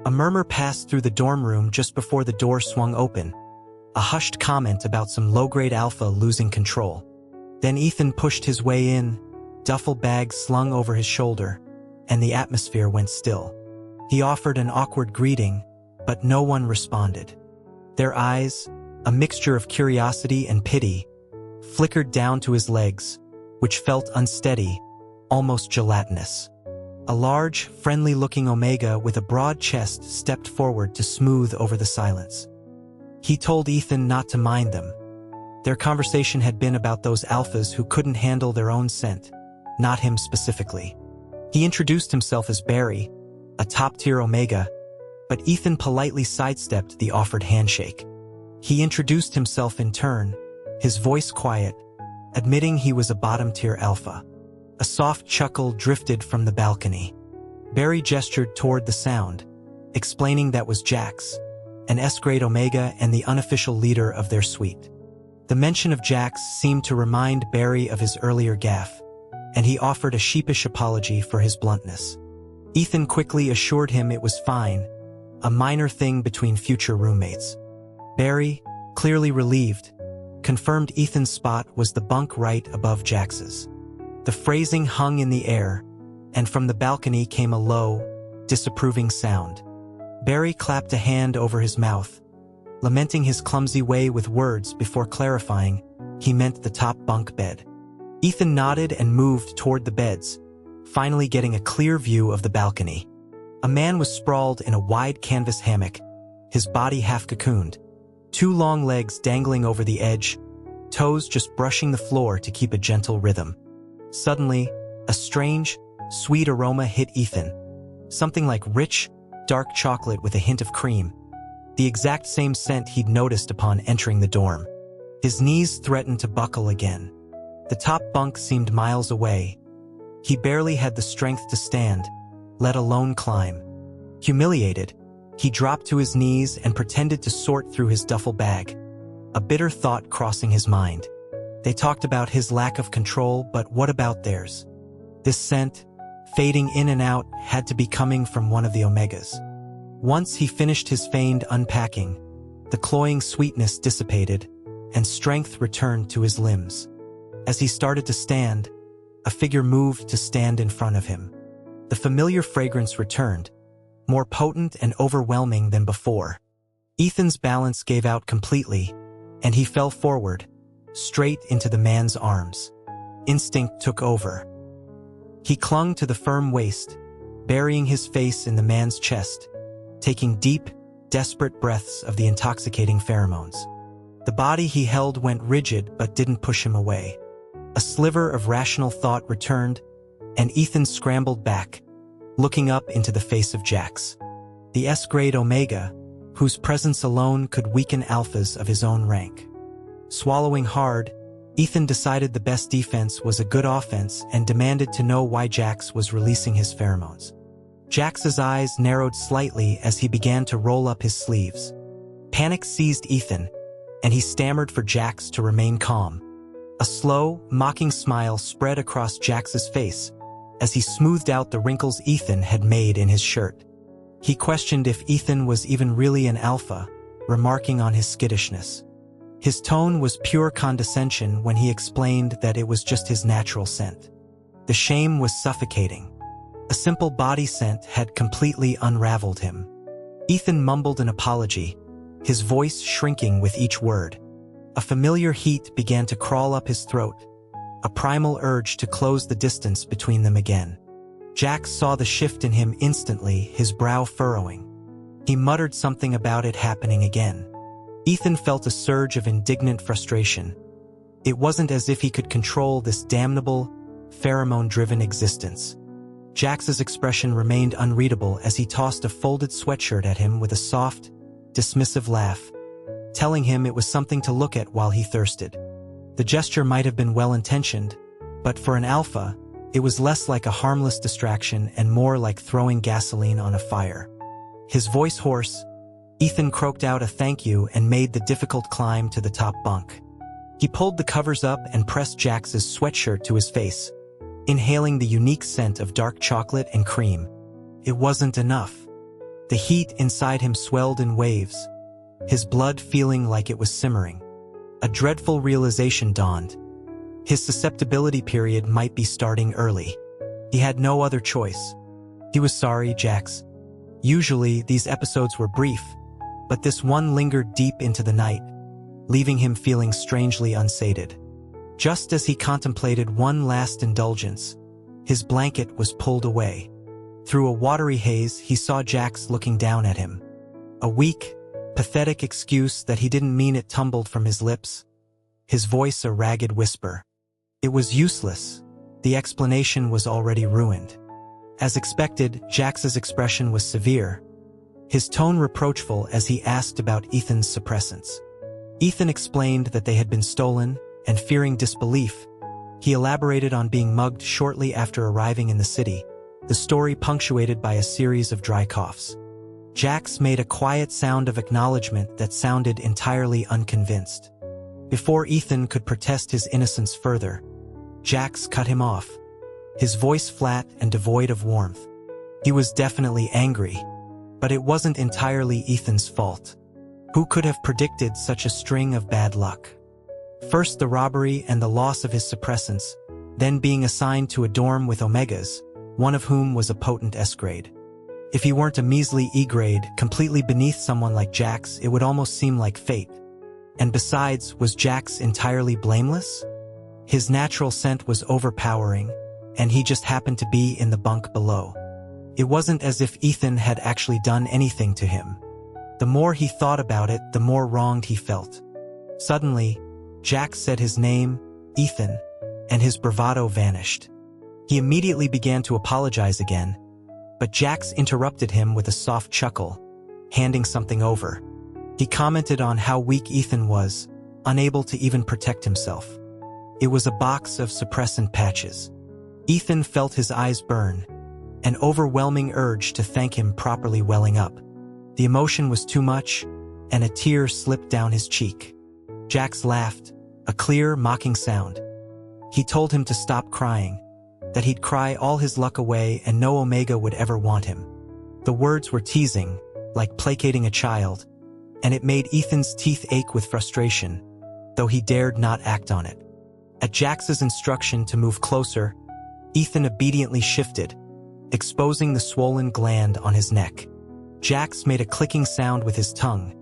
A murmur passed through the dorm room just before the door swung open, a hushed comment about some low-grade alpha losing control. Then Ethan pushed his way in, duffel bag slung over his shoulder, and the atmosphere went still. He offered an awkward greeting, but no one responded. Their eyes, a mixture of curiosity and pity, flickered down to his legs, which felt unsteady, almost gelatinous. A large, friendly-looking Omega with a broad chest stepped forward to smooth over the silence. He told Ethan not to mind them. Their conversation had been about those alphas who couldn't handle their own scent, not him specifically. He introduced himself as Barry, a top-tier Omega, but Ethan politely sidestepped the offered handshake. He introduced himself in turn, his voice quiet, admitting he was a bottom-tier alpha. A soft chuckle drifted from the balcony. Barry gestured toward the sound, explaining that was Jax, an S-grade Omega and the unofficial leader of their suite. The mention of Jax seemed to remind Barry of his earlier gaffe, and he offered a sheepish apology for his bluntness. Ethan quickly assured him it was fine, a minor thing between future roommates. Barry, clearly relieved, confirmed Ethan's spot was the bunk right above Jax's. The phrasing hung in the air, and from the balcony came a low, disapproving sound. Barry clapped a hand over his mouth, lamenting his clumsy way with words before clarifying he meant the top bunk bed. Ethan nodded and moved toward the beds, finally getting a clear view of the balcony. A man was sprawled in a wide canvas hammock, his body half cocooned, two long legs dangling over the edge, toes just brushing the floor to keep a gentle rhythm. Suddenly, a strange, sweet aroma hit Ethan. Something like rich, dark chocolate with a hint of cream. The exact same scent he'd noticed upon entering the dorm. His knees threatened to buckle again. The top bunk seemed miles away. He barely had the strength to stand, let alone climb. Humiliated, he dropped to his knees and pretended to sort through his duffel bag, a bitter thought crossing his mind. They talked about his lack of control, but what about theirs? This scent, fading in and out, had to be coming from one of the Omegas. Once he finished his feigned unpacking, the cloying sweetness dissipated, and strength returned to his limbs. As he started to stand, a figure moved to stand in front of him. The familiar fragrance returned, more potent and overwhelming than before. Ethan's balance gave out completely, and he fell forward, straight into the man's arms. Instinct took over. He clung to the firm waist, burying his face in the man's chest, taking deep, desperate breaths of the intoxicating pheromones. The body he held went rigid but didn't push him away. A sliver of rational thought returned, and Ethan scrambled back, looking up into the face of Jax, the S-grade Omega, whose presence alone could weaken alphas of his own rank. Swallowing hard, Ethan decided the best defense was a good offense and demanded to know why Jax was releasing his pheromones. Jax's eyes narrowed slightly as he began to roll up his sleeves. Panic seized Ethan, and he stammered for Jax to remain calm. A slow, mocking smile spread across Jax's face as he smoothed out the wrinkles Ethan had made in his shirt. He questioned if Ethan was even really an alpha, remarking on his skittishness. His tone was pure condescension when he explained that it was just his natural scent. The shame was suffocating. A simple body scent had completely unraveled him. Ethan mumbled an apology, his voice shrinking with each word. A familiar heat began to crawl up his throat, a primal urge to close the distance between them again. Jax saw the shift in him instantly, his brow furrowing. He muttered something about it happening again. Ethan felt a surge of indignant frustration. It wasn't as if he could control this damnable, pheromone-driven existence. Jax's expression remained unreadable as he tossed a folded sweatshirt at him with a soft, dismissive laugh, telling him it was something to look at while he thirsted. The gesture might have been well-intentioned, but for an alpha, it was less like a harmless distraction and more like throwing gasoline on a fire. His voice hoarse, Ethan croaked out a thank you and made the difficult climb to the top bunk. He pulled the covers up and pressed Jax's sweatshirt to his face, inhaling the unique scent of dark chocolate and cream. It wasn't enough. The heat inside him swelled in waves, his blood feeling like it was simmering. A dreadful realization dawned. His susceptibility period might be starting early. He had no other choice. He was sorry, Jax. Usually, these episodes were brief, but this one lingered deep into the night, leaving him feeling strangely unsated. Just as he contemplated one last indulgence, his blanket was pulled away. Through a watery haze, he saw Jax looking down at him. A weak, pathetic excuse that he didn't mean it tumbled from his lips, his voice a ragged whisper. It was useless. The explanation was already ruined. As expected, Jax's expression was severe, his tone reproachful as he asked about Ethan's suppressants. Ethan explained that they had been stolen, and fearing disbelief, he elaborated on being mugged shortly after arriving in the city, the story punctuated by a series of dry coughs. Jax made a quiet sound of acknowledgement that sounded entirely unconvinced. Before Ethan could protest his innocence further, Jax cut him off, his voice flat and devoid of warmth. He was definitely angry, but it wasn't entirely Ethan's fault. Who could have predicted such a string of bad luck? First the robbery and the loss of his suppressants, then being assigned to a dorm with Omegas, one of whom was a potent S-grade. If he weren't a measly E-grade, completely beneath someone like Jax, it would almost seem like fate. And besides, was Jax entirely blameless? His natural scent was overpowering, and he just happened to be in the bunk below. It wasn't as if Ethan had actually done anything to him. The more he thought about it, the more wronged he felt. Suddenly, Jax said his name, Ethan, and his bravado vanished. He immediately began to apologize again, but Jax interrupted him with a soft chuckle, handing something over. He commented on how weak Ethan was, unable to even protect himself. It was a box of suppressant patches. Ethan felt his eyes burn, an overwhelming urge to thank him properly welling up. The emotion was too much, and a tear slipped down his cheek. Jax laughed, a clear, mocking sound. He told him to stop crying, that he'd cry all his luck away and no Omega would ever want him. The words were teasing, like placating a child, and it made Ethan's teeth ache with frustration, though he dared not act on it. At Jax's instruction to move closer, Ethan obediently shifted, exposing the swollen gland on his neck. Jax made a clicking sound with his tongue,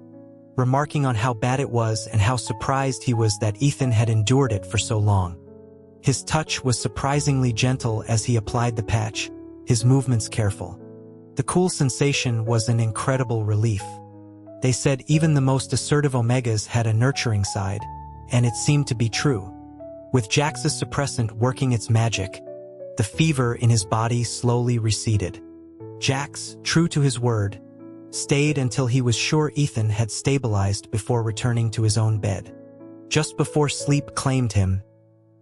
remarking on how bad it was and how surprised he was that Ethan had endured it for so long. His touch was surprisingly gentle as he applied the patch, his movements careful. The cool sensation was an incredible relief. They said even the most assertive Omegas had a nurturing side, and it seemed to be true. With Jax's suppressant working its magic, the fever in his body slowly receded. Jax, true to his word, stayed until he was sure Ethan had stabilized before returning to his own bed. Just before sleep claimed him,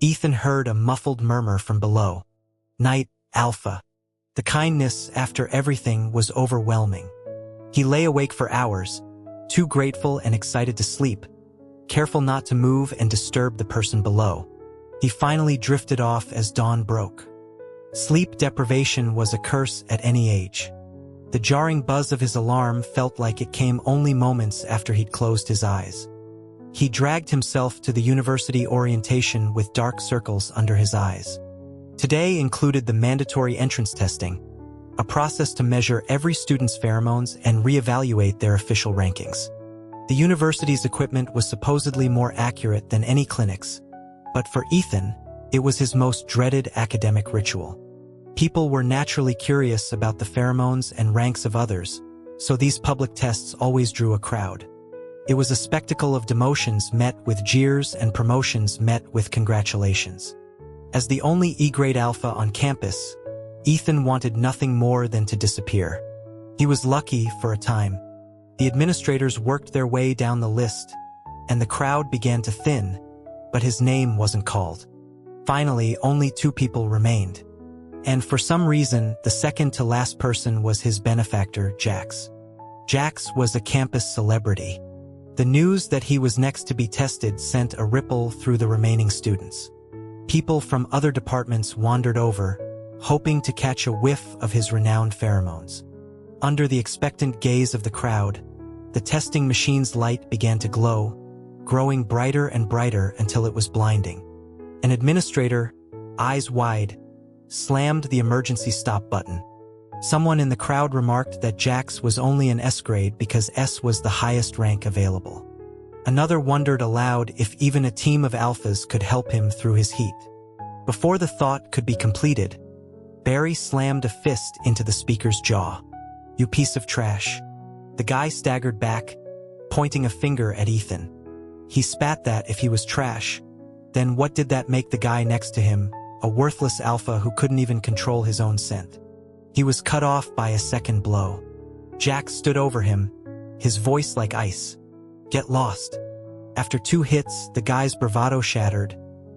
Ethan heard a muffled murmur from below. "Night, Alpha." The kindness, after everything, was overwhelming. He lay awake for hours, too grateful and excited to sleep, careful not to move and disturb the person below. He finally drifted off as dawn broke. Sleep deprivation was a curse at any age. The jarring buzz of his alarm felt like it came only moments after he'd closed his eyes. He dragged himself to the university orientation with dark circles under his eyes. Today included the mandatory entrance testing, a process to measure every student's pheromones and reevaluate their official rankings. The university's equipment was supposedly more accurate than any clinic's, but for Ethan, it was his most dreaded academic ritual. People were naturally curious about the pheromones and ranks of others, so these public tests always drew a crowd. It was a spectacle of demotions met with jeers and promotions met with congratulations. As the only E-grade alpha on campus, Ethan wanted nothing more than to disappear. He was lucky for a time. The administrators worked their way down the list, and the crowd began to thin, but his name wasn't called. Finally, only 2 people remained. And for some reason, the second to last person was his benefactor, Jax. Jax was a campus celebrity. The news that he was next to be tested sent a ripple through the remaining students. People from other departments wandered over, hoping to catch a whiff of his renowned pheromones. Under the expectant gaze of the crowd, the testing machine's light began to glow, growing brighter and brighter until it was blinding. An administrator, eyes wide, slammed the emergency stop button. Someone in the crowd remarked that Jax was only an S grade because S was the highest rank available. Another wondered aloud if even a team of alphas could help him through his heat. Before the thought could be completed, Barry slammed a fist into the speaker's jaw. "You piece of trash." The guy staggered back, pointing a finger at Ethan. He spat that if he was trash, then what did that make the guy next to him, a worthless alpha who couldn't even control his own scent? He was cut off by a second blow. Jax stood over him, his voice like ice. "Get lost." After 2 hits, the guy's bravado shattered,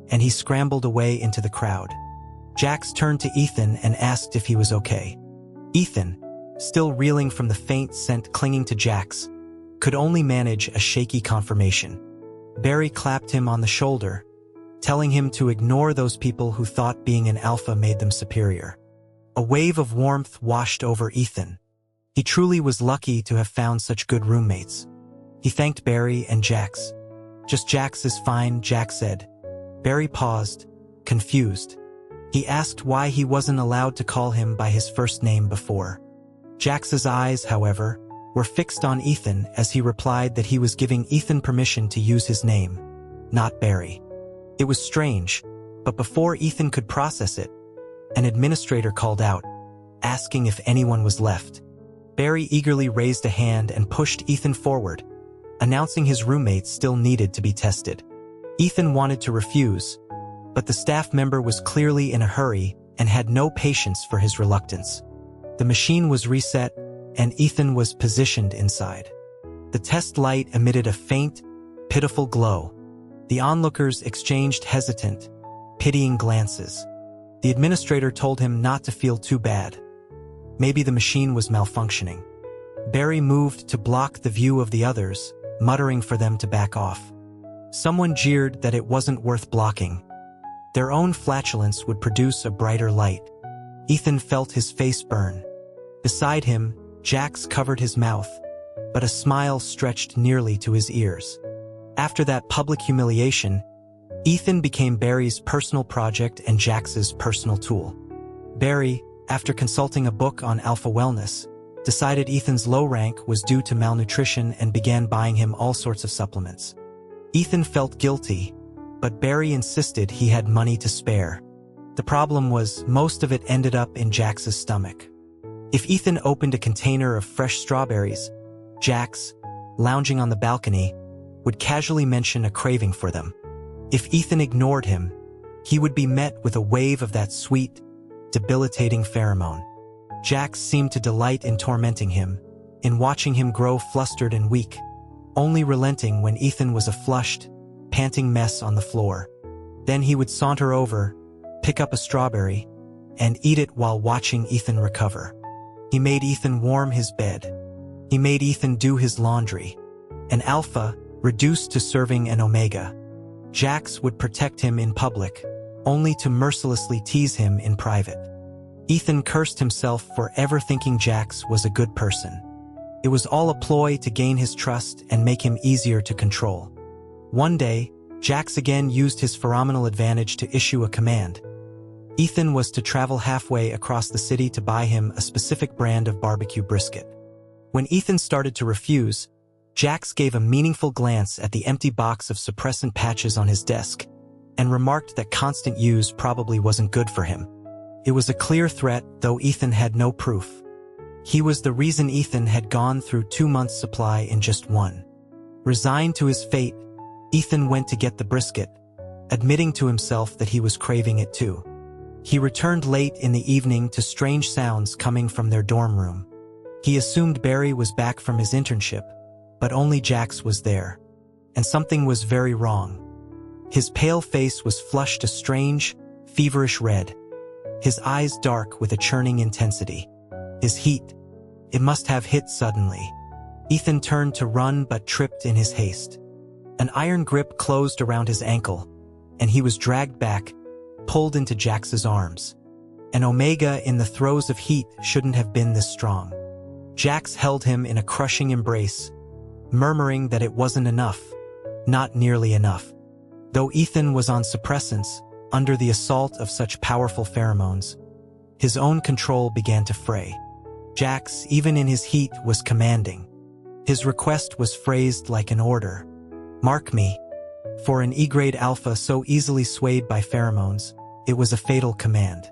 and he scrambled away into the crowd. Jax turned to Ethan and asked if he was okay. Ethan, still reeling from the faint scent clinging to Jax, could only manage a shaky confirmation. Barry clapped him on the shoulder, telling him to ignore those people who thought being an alpha made them superior. A wave of warmth washed over Ethan. He truly was lucky to have found such good roommates. He thanked Barry and Jax. "Just Jax is fine," Jax said. Barry paused, confused. He asked why he wasn't allowed to call him by his first name before. Jax's eyes, however, were fixed on Ethan as he replied that he was giving Ethan permission to use his name, not Barry. It was strange, but before Ethan could process it, an administrator called out, asking if anyone was left. Barry eagerly raised a hand and pushed Ethan forward, announcing his roommates still needed to be tested. Ethan wanted to refuse, but the staff member was clearly in a hurry and had no patience for his reluctance. The machine was reset, and Ethan was positioned inside. The test light emitted a faint, pitiful glow. The onlookers exchanged hesitant, pitying glances. The administrator told him not to feel too bad. Maybe the machine was malfunctioning. Barry moved to block the view of the others, muttering for them to back off. Someone jeered that it wasn't worth blocking. Their own flatulence would produce a brighter light. Ethan felt his face burn. Beside him, Jax covered his mouth, but a smile stretched nearly to his ears. After that public humiliation, Ethan became Barry's personal project and Jax's personal tool. Barry, after consulting a book on alpha wellness, decided Ethan's low rank was due to malnutrition and began buying him all sorts of supplements. Ethan felt guilty, but Barry insisted he had money to spare. The problem was most of it ended up in Jax's stomach. If Ethan opened a container of fresh strawberries, Jax, lounging on the balcony, would casually mention a craving for them. If Ethan ignored him, he would be met with a wave of that sweet, debilitating pheromone. Jax seemed to delight in tormenting him, in watching him grow flustered and weak, only relenting when Ethan was a flushed, panting mess on the floor. Then he would saunter over, pick up a strawberry, and eat it while watching Ethan recover. He made Ethan warm his bed. He made Ethan do his laundry. An alpha, reduced to serving an omega. Jax would protect him in public, only to mercilessly tease him in private. Ethan cursed himself for ever thinking Jax was a good person. It was all a ploy to gain his trust and make him easier to control. One day, Jax again used his phenomenal advantage to issue a command. Ethan was to travel halfway across the city to buy him a specific brand of barbecue brisket. When Ethan started to refuse, Jax gave a meaningful glance at the empty box of suppressant patches on his desk and remarked that constant use probably wasn't good for him. It was a clear threat, though Ethan had no proof. He was the reason Ethan had gone through 2 months' supply in just one. Resigned to his fate, Ethan went to get the brisket, admitting to himself that he was craving it too. He returned late in the evening to strange sounds coming from their dorm room. He assumed Barry was back from his internship, but only Jax was there. And something was very wrong. His pale face was flushed a strange, feverish red. His eyes dark with a churning intensity. His heat. It must have hit suddenly. Ethan turned to run but tripped in his haste. An iron grip closed around his ankle, and he was dragged back, pulled into Jax's arms. An omega in the throes of heat shouldn't have been this strong. Jax held him in a crushing embrace, murmuring that it wasn't enough, not nearly enough. Though Ethan was on suppressants, under the assault of such powerful pheromones, his own control began to fray. Jax, even in his heat, was commanding. His request was phrased like an order. Mark me. For an E-grade alpha so easily swayed by pheromones, it was a fatal command.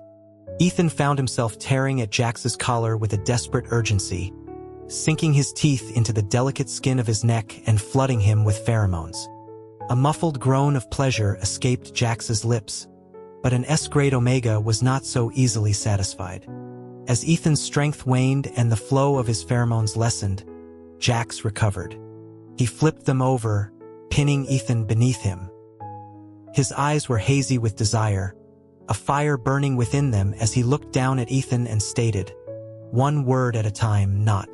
Ethan found himself tearing at Jax's collar with a desperate urgency, sinking his teeth into the delicate skin of his neck and flooding him with pheromones. A muffled groan of pleasure escaped Jax's lips, but an S-grade Omega was not so easily satisfied. As Ethan's strength waned and the flow of his pheromones lessened, Jax recovered. He flipped them over, pinning Ethan beneath him. His eyes were hazy with desire, a fire burning within them as he looked down at Ethan and stated, one word at a time, not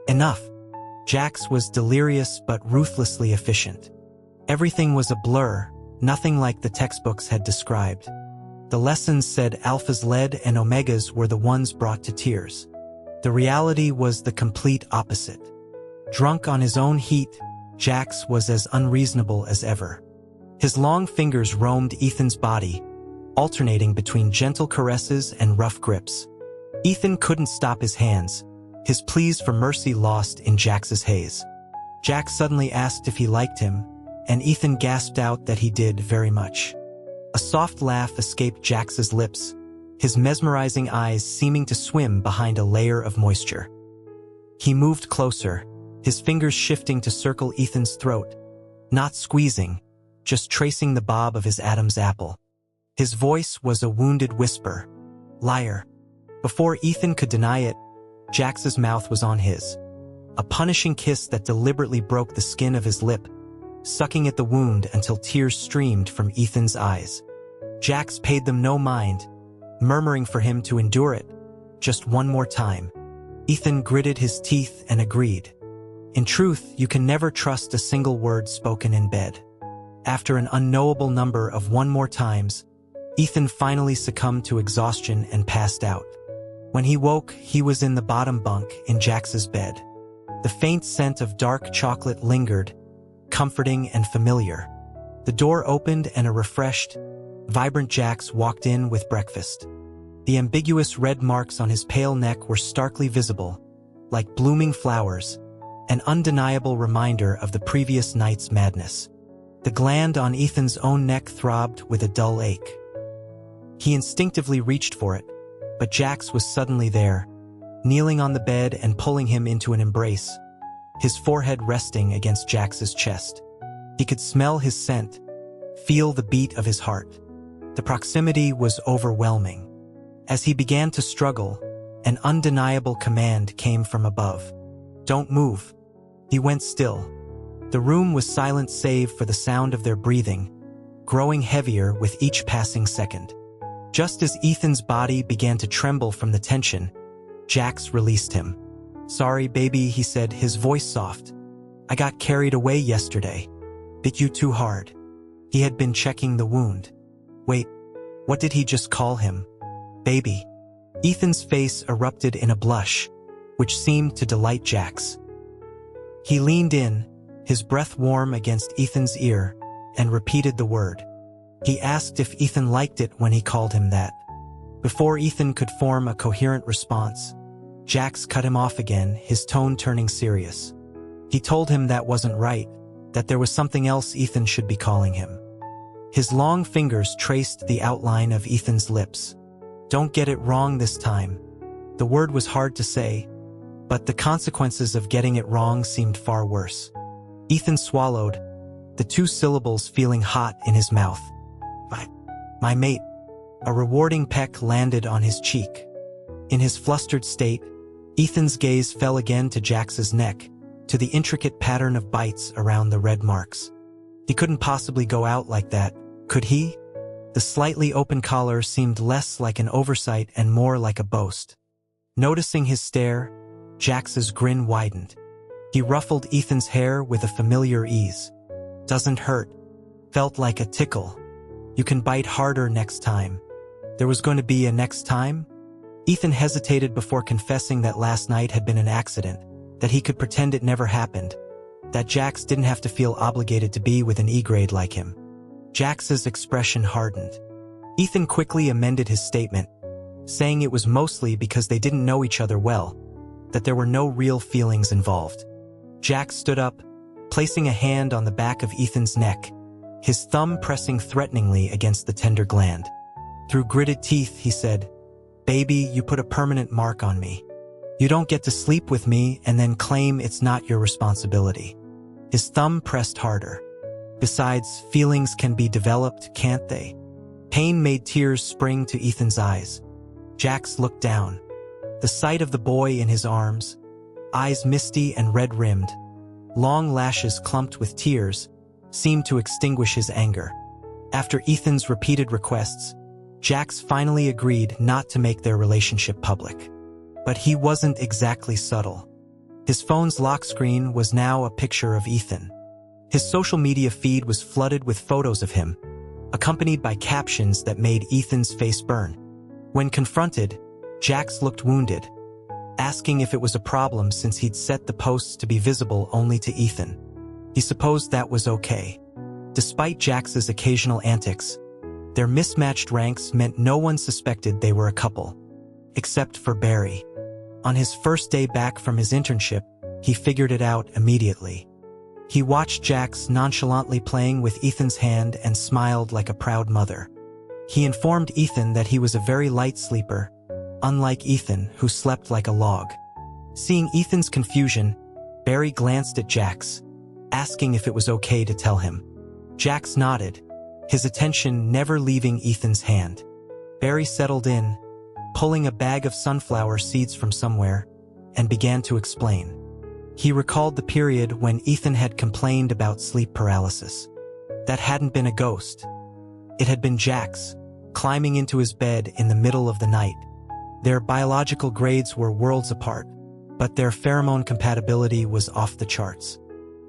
enough. Jax was delirious but ruthlessly efficient. Everything was a blur, nothing like the textbooks had described. The lessons said alphas led and omegas were the ones brought to tears. The reality was the complete opposite. Drunk on his own heat, Jax was as unreasonable as ever. His long fingers roamed Ethan's body, alternating between gentle caresses and rough grips. Ethan couldn't stop his hands, his pleas for mercy lost in Jax's haze. Jax suddenly asked if he liked him, and Ethan gasped out that he did very much. A soft laugh escaped Jax's lips, his mesmerizing eyes seeming to swim behind a layer of moisture. He moved closer, his fingers shifting to circle Ethan's throat, not squeezing, just tracing the bob of his Adam's apple. His voice was a wounded whisper. Liar. Before Ethan could deny it, Jax's mouth was on his. A punishing kiss that deliberately broke the skin of his lip, sucking at the wound until tears streamed from Ethan's eyes. Jax paid them no mind, murmuring for him to endure it. Just one more time. Ethan gritted his teeth and agreed. In truth, you can never trust a single word spoken in bed. After an unknowable number of one more times, Ethan finally succumbed to exhaustion and passed out. When he woke, he was in the bottom bunk in Jax's bed. The faint scent of dark chocolate lingered, comforting and familiar. The door opened and a refreshed, vibrant Jax walked in with breakfast. The ambiguous red marks on his pale neck were starkly visible, like blooming flowers, an undeniable reminder of the previous night's madness. The gland on Ethan's own neck throbbed with a dull ache. He instinctively reached for it, but Jax was suddenly there, kneeling on the bed and pulling him into an embrace, his forehead resting against Jax's chest. He could smell his scent, feel the beat of his heart. The proximity was overwhelming. As he began to struggle, an undeniable command came from above. Don't move. He went still. The room was silent save for the sound of their breathing, growing heavier with each passing second. Just as Ethan's body began to tremble from the tension, Jax released him. Sorry, baby, he said, his voice soft. I got carried away yesterday. Bit you too hard. He had been checking the wound. Wait, what did he just call him? Baby. Ethan's face erupted in a blush, which seemed to delight Jax. He leaned in, his breath warm against Ethan's ear, and repeated the word. He asked if Ethan liked it when he called him that. Before Ethan could form a coherent response, Jax cut him off again, his tone turning serious. He told him that wasn't right, that there was something else Ethan should be calling him. His long fingers traced the outline of Ethan's lips. Don't get it wrong this time. The word was hard to say, but the consequences of getting it wrong seemed far worse. Ethan swallowed, the two syllables feeling hot in his mouth. My mate. A rewarding peck landed on his cheek. In his flustered state, Ethan's gaze fell again to Jax's neck, to the intricate pattern of bites around the red marks. He couldn't possibly go out like that, could he? The slightly open collar seemed less like an oversight and more like a boast. Noticing his stare, Jax's grin widened. He ruffled Ethan's hair with a familiar ease. Doesn't hurt. Felt like a tickle. You can bite harder next time. There was going to be a next time? Ethan hesitated before confessing that last night had been an accident, that he could pretend it never happened, that Jax didn't have to feel obligated to be with an E-grade like him. Jax's expression hardened. Ethan quickly amended his statement, saying it was mostly because they didn't know each other well, that there were no real feelings involved. Jax stood up, placing a hand on the back of Ethan's neck, his thumb pressing threateningly against the tender gland. Through gritted teeth, he said, "Baby, you put a permanent mark on me. You don't get to sleep with me and then claim it's not your responsibility." His thumb pressed harder. Besides, feelings can be developed, can't they? Pain made tears spring to Ethan's eyes. Jax looked down. The sight of the boy in his arms, eyes misty and red-rimmed, long lashes clumped with tears, seemed to extinguish his anger. After Ethan's repeated requests, Jax finally agreed not to make their relationship public. But he wasn't exactly subtle. His phone's lock screen was now a picture of Ethan. His social media feed was flooded with photos of him, accompanied by captions that made Ethan's face burn. When confronted, Jax looked wounded, asking if it was a problem since he'd set the posts to be visible only to Ethan. He supposed that was okay. Despite Jax's occasional antics, their mismatched ranks meant no one suspected they were a couple, except for Barry. On his first day back from his internship, he figured it out immediately. He watched Jax nonchalantly playing with Ethan's hand and smiled like a proud mother. He informed Ethan that he was a very light sleeper, unlike Ethan, who slept like a log. Seeing Ethan's confusion, Barry glanced at Jax, asking if it was okay to tell him. Jax nodded, his attention never leaving Ethan's hand. Barry settled in, pulling a bag of sunflower seeds from somewhere, and began to explain. He recalled the period when Ethan had complained about sleep paralysis. That hadn't been a ghost. It had been Jax, climbing into his bed in the middle of the night. Their biological grades were worlds apart, but their pheromone compatibility was off the charts.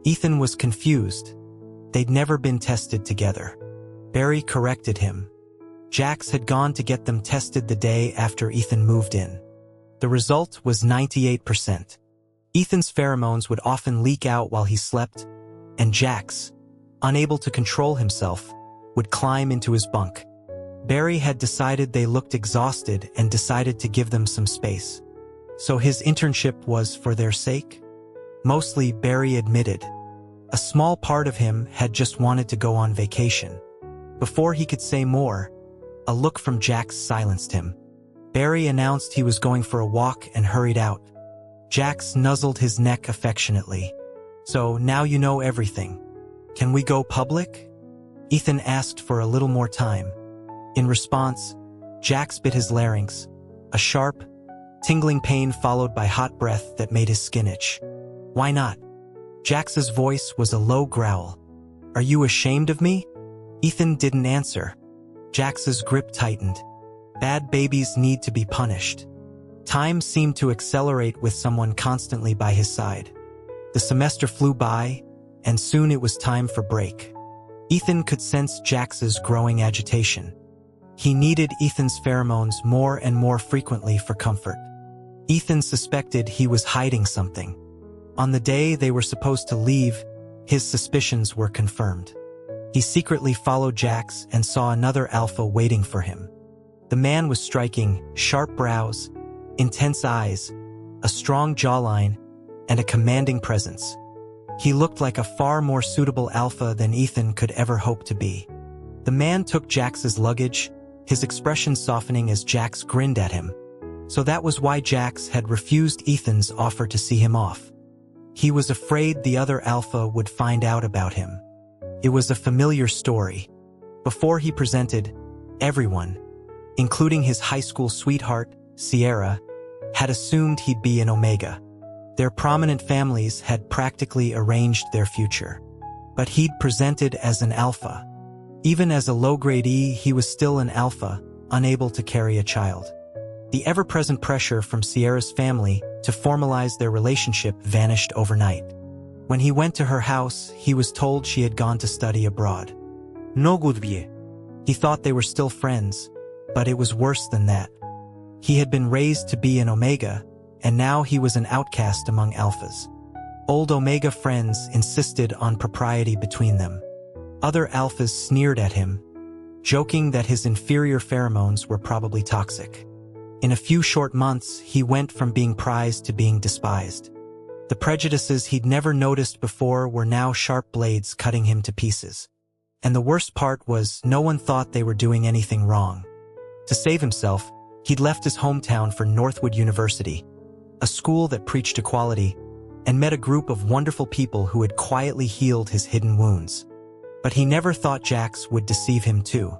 Ethan was confused. They'd never been tested together. Barry corrected him. Jax had gone to get them tested the day after Ethan moved in. The result was 98%. Ethan's pheromones would often leak out while he slept, and Jax, unable to control himself, would climb into his bunk. Barry had decided they looked exhausted and decided to give them some space. So his internship was for their sake? Mostly, Barry admitted. A small part of him had just wanted to go on vacation. Before he could say more, a look from Jax silenced him. Barry announced he was going for a walk and hurried out. Jax nuzzled his neck affectionately. "So now you know everything. Can we go public?" Ethan asked for a little more time. In response, Jax bit his larynx, a sharp, tingling pain followed by hot breath that made his skin itch. "Why not?" Jax's voice was a low growl. "Are you ashamed of me?" Ethan didn't answer. Jax's grip tightened. Bad babies need to be punished. Time seemed to accelerate with someone constantly by his side. The semester flew by, and soon it was time for break. Ethan could sense Jax's growing agitation. He needed Ethan's pheromones more and more frequently for comfort. Ethan suspected he was hiding something. On the day they were supposed to leave, his suspicions were confirmed. He secretly followed Jax and saw another alpha waiting for him. The man was striking, sharp brows, intense eyes, a strong jawline, and a commanding presence. He looked like a far more suitable alpha than Ethan could ever hope to be. The man took Jax's luggage, his expression softening as Jax grinned at him. So that was why Jax had refused Ethan's offer to see him off. He was afraid the other alpha would find out about him. It was a familiar story. Before he presented, everyone, including his high school sweetheart, Sierra, had assumed he'd be an Omega. Their prominent families had practically arranged their future. But he'd presented as an alpha. Even as a low-grade E, he was still an alpha, unable to carry a child. The ever-present pressure from Sierra's family to formalize their relationship vanished overnight. When he went to her house, he was told she had gone to study abroad. No good vie. He thought they were still friends, but it was worse than that. He had been raised to be an Omega, and now he was an outcast among alphas. Old Omega friends insisted on propriety between them. Other alphas sneered at him, joking that his inferior pheromones were probably toxic. In a few short months, he went from being prized to being despised. The prejudices he'd never noticed before were now sharp blades cutting him to pieces. And the worst part was, no one thought they were doing anything wrong. To save himself, he'd left his hometown for Northwood University, a school that preached equality, and met a group of wonderful people who had quietly healed his hidden wounds. But he never thought Jax would deceive him too.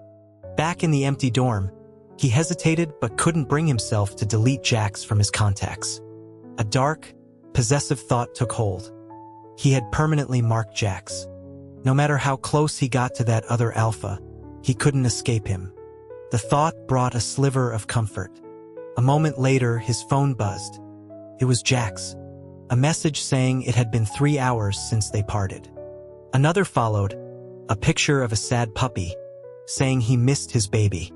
Back in the empty dorm, he hesitated but couldn't bring himself to delete Jax from his contacts. A dark, possessive thought took hold. He had permanently marked Jax. No matter how close he got to that other alpha, he couldn't escape him. The thought brought a sliver of comfort. A moment later, his phone buzzed. It was Jax. A message saying it had been 3 hours since they parted. Another followed, a picture of a sad puppy, saying he missed his baby.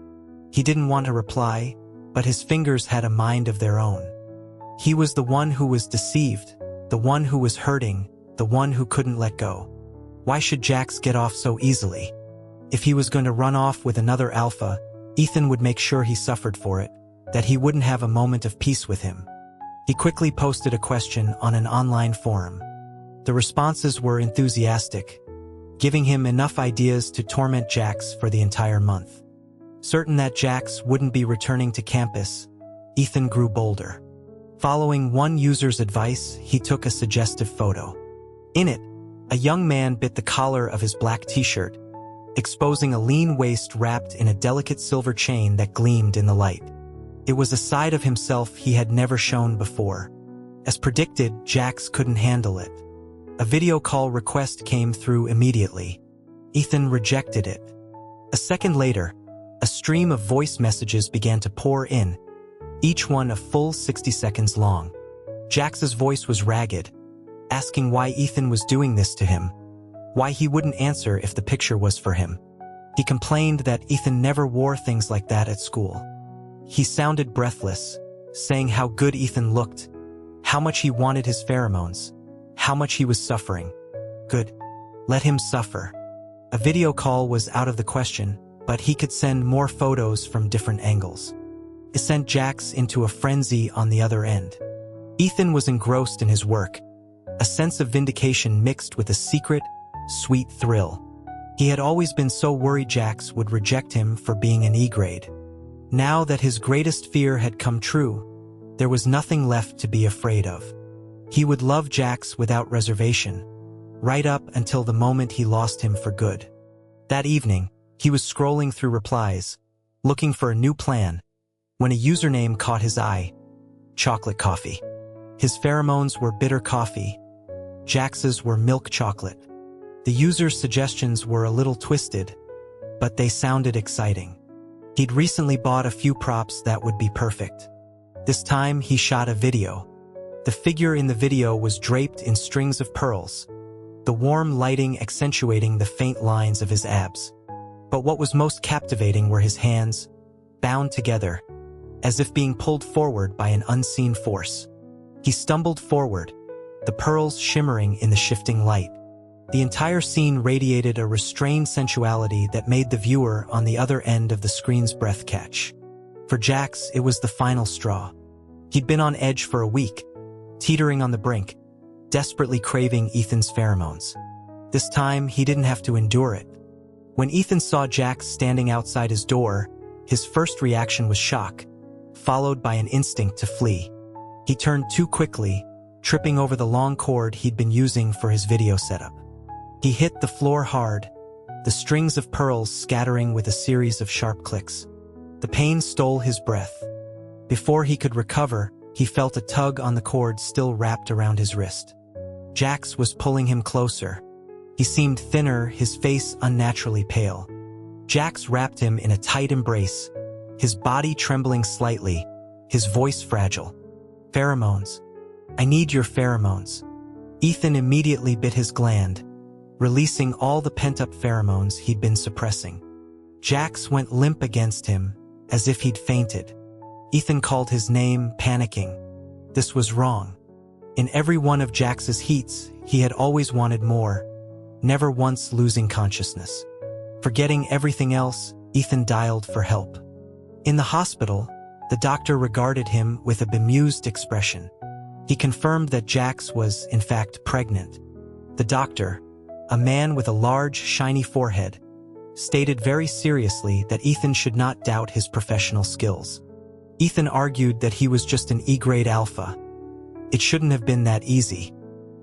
He didn't want to reply, but his fingers had a mind of their own. He was the one who was deceived, the one who was hurting, the one who couldn't let go. Why should Jax get off so easily? If he was going to run off with another alpha, Ethan would make sure he suffered for it, that he wouldn't have a moment of peace with him. He quickly posted a question on an online forum. The responses were enthusiastic, giving him enough ideas to torment Jax for the entire month. Certain that Jax wouldn't be returning to campus, Ethan grew bolder. Following one user's advice, he took a suggestive photo. In it, a young man bit the collar of his black t-shirt, exposing a lean waist wrapped in a delicate silver chain that gleamed in the light. It was a side of himself he had never shown before. As predicted, Jax couldn't handle it. A video call request came through immediately. Ethan rejected it. A second later, a stream of voice messages began to pour in, each one a full 60 seconds long. Jax's voice was ragged, asking why Ethan was doing this to him, why he wouldn't answer if the picture was for him. He complained that Ethan never wore things like that at school. He sounded breathless, saying how good Ethan looked, how much he wanted his pheromones, how much he was suffering. Good. Let him suffer. A video call was out of the question, but he could send more photos from different angles. It sent Jax into a frenzy on the other end. Ethan was engrossed in his work, a sense of vindication mixed with a secret, sweet thrill. He had always been so worried Jax would reject him for being an E-grade. Now that his greatest fear had come true, there was nothing left to be afraid of. He would love Jax without reservation, right up until the moment he lost him for good. That evening, he was scrolling through replies, looking for a new plan, when a username caught his eye. Chocolate coffee. His pheromones were bitter coffee. Jax's were milk chocolate. The user's suggestions were a little twisted, but they sounded exciting. He'd recently bought a few props that would be perfect. This time, he shot a video. The figure in the video was draped in strings of pearls, the warm lighting accentuating the faint lines of his abs. But what was most captivating were his hands, bound together, as if being pulled forward by an unseen force. He stumbled forward, the pearls shimmering in the shifting light. The entire scene radiated a restrained sensuality that made the viewer on the other end of the screen's breath catch. For Jax, it was the final straw. He'd been on edge for a week, teetering on the brink, desperately craving Ethan's pheromones. This time, he didn't have to endure it. When Ethan saw Jax standing outside his door, his first reaction was shock, followed by an instinct to flee. He turned too quickly, tripping over the long cord he'd been using for his video setup. He hit the floor hard, the strings of pearls scattering with a series of sharp clicks. The pain stole his breath. Before he could recover, he felt a tug on the cord still wrapped around his wrist. Jax was pulling him closer. He seemed thinner, his face unnaturally pale. Jax wrapped him in a tight embrace, his body trembling slightly, his voice fragile. Pheromones. I need your pheromones. Ethan immediately bit his gland, releasing all the pent-up pheromones he'd been suppressing. Jax went limp against him, as if he'd fainted. Ethan called his name, panicking. This was wrong. In every one of Jax's heats, he had always wanted more, never once losing consciousness. Forgetting everything else, Ethan dialed for help. In the hospital, the doctor regarded him with a bemused expression. He confirmed that Jax was, in fact, pregnant. The doctor, a man with a large, shiny forehead, stated very seriously that Ethan should not doubt his professional skills. Ethan argued that he was just an E-grade alpha. It shouldn't have been that easy.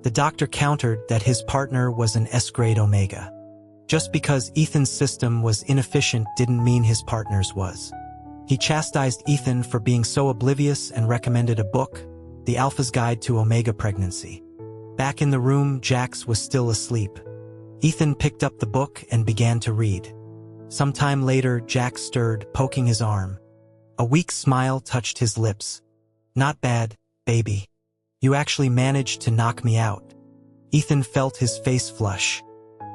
The doctor countered that his partner was an S-grade omega. Just because Ethan's system was inefficient didn't mean his partner's was. He chastised Ethan for being so oblivious and recommended a book, The Alpha's Guide to Omega Pregnancy. Back in the room, Jax was still asleep. Ethan picked up the book and began to read. Sometime later, Jax stirred, poking his arm. A weak smile touched his lips. "Not bad, baby. You actually managed to knock me out." Ethan felt his face flush.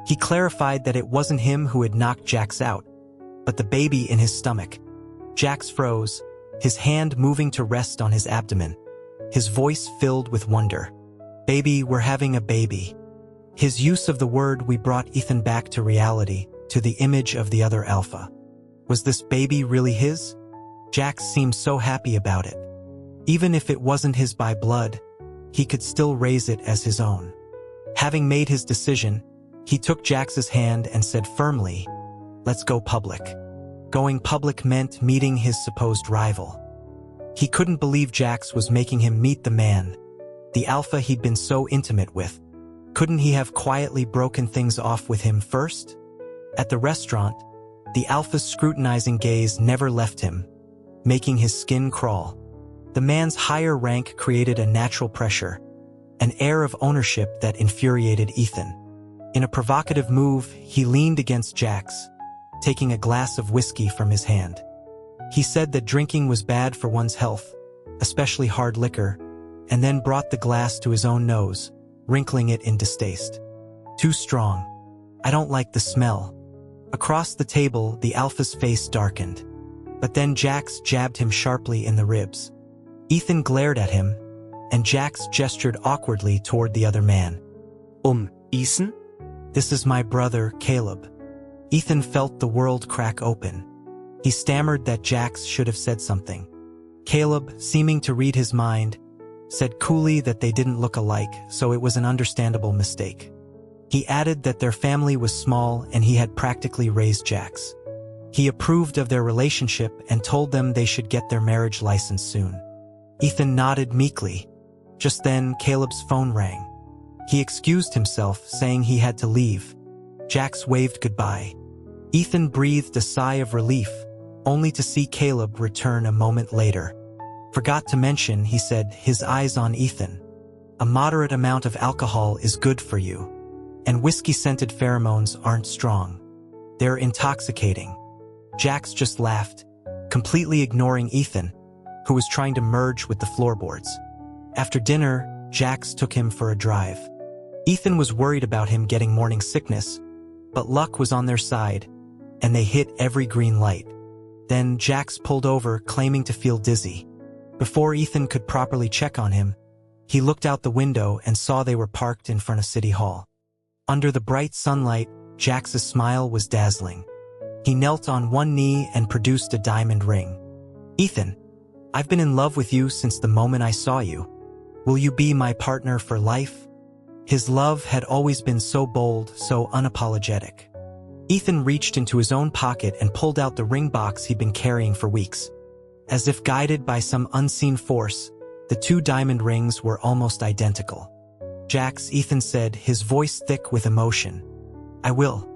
He clarified that it wasn't him who had knocked Jax out, but the baby in his stomach. Jax froze, his hand moving to rest on his abdomen. His voice filled with wonder. "Baby, we're having a baby." His use of the word "we" brought Ethan back to reality, to the image of the other alpha. Was this baby really his? Jax seemed so happy about it. Even if it wasn't his by blood, he could still raise it as his own. Having made his decision, he took Jax's hand and said firmly, "Let's go public." Going public meant meeting his supposed rival. He couldn't believe Jax was making him meet the man, the alpha he'd been so intimate with. Couldn't he have quietly broken things off with him first? At the restaurant, the alpha's scrutinizing gaze never left him, making his skin crawl. The man's higher rank created a natural pressure, an air of ownership that infuriated Ethan. In a provocative move, he leaned against Jax, taking a glass of whiskey from his hand. He said that drinking was bad for one's health, especially hard liquor, and then brought the glass to his own nose, wrinkling it in distaste. "Too strong. I don't like the smell." Across the table, the alpha's face darkened. But then Jax jabbed him sharply in the ribs. Ethan glared at him, and Jax gestured awkwardly toward the other man. Ethan? "This is my brother, Caleb." Ethan felt the world crack open. He stammered that Jax should have said something. Caleb, seeming to read his mind, said coolly that they didn't look alike, so it was an understandable mistake. He added that their family was small and he had practically raised Jax. He approved of their relationship and told them they should get their marriage license soon. Ethan nodded meekly. Just then, Caleb's phone rang. He excused himself, saying he had to leave. Jax waved goodbye. Ethan breathed a sigh of relief, only to see Caleb return a moment later. "Forgot to mention," he said, his eyes on Ethan. "A moderate amount of alcohol is good for you. And whiskey-scented pheromones aren't strong. They're intoxicating." Jax just laughed, completely ignoring Ethan, who was trying to merge with the floorboards. After dinner, Jax took him for a drive. Ethan was worried about him getting morning sickness, but luck was on their side, and they hit every green light. Then Jax pulled over, claiming to feel dizzy. Before Ethan could properly check on him, he looked out the window and saw they were parked in front of City Hall. Under the bright sunlight, Jax's smile was dazzling. He knelt on one knee and produced a diamond ring. "Ethan, I've been in love with you since the moment I saw you. Will you be my partner for life?" His love had always been so bold, so unapologetic. Ethan reached into his own pocket and pulled out the ring box he'd been carrying for weeks. As if guided by some unseen force, the two diamond rings were almost identical. "Jax," Ethan said, his voice thick with emotion. "I will.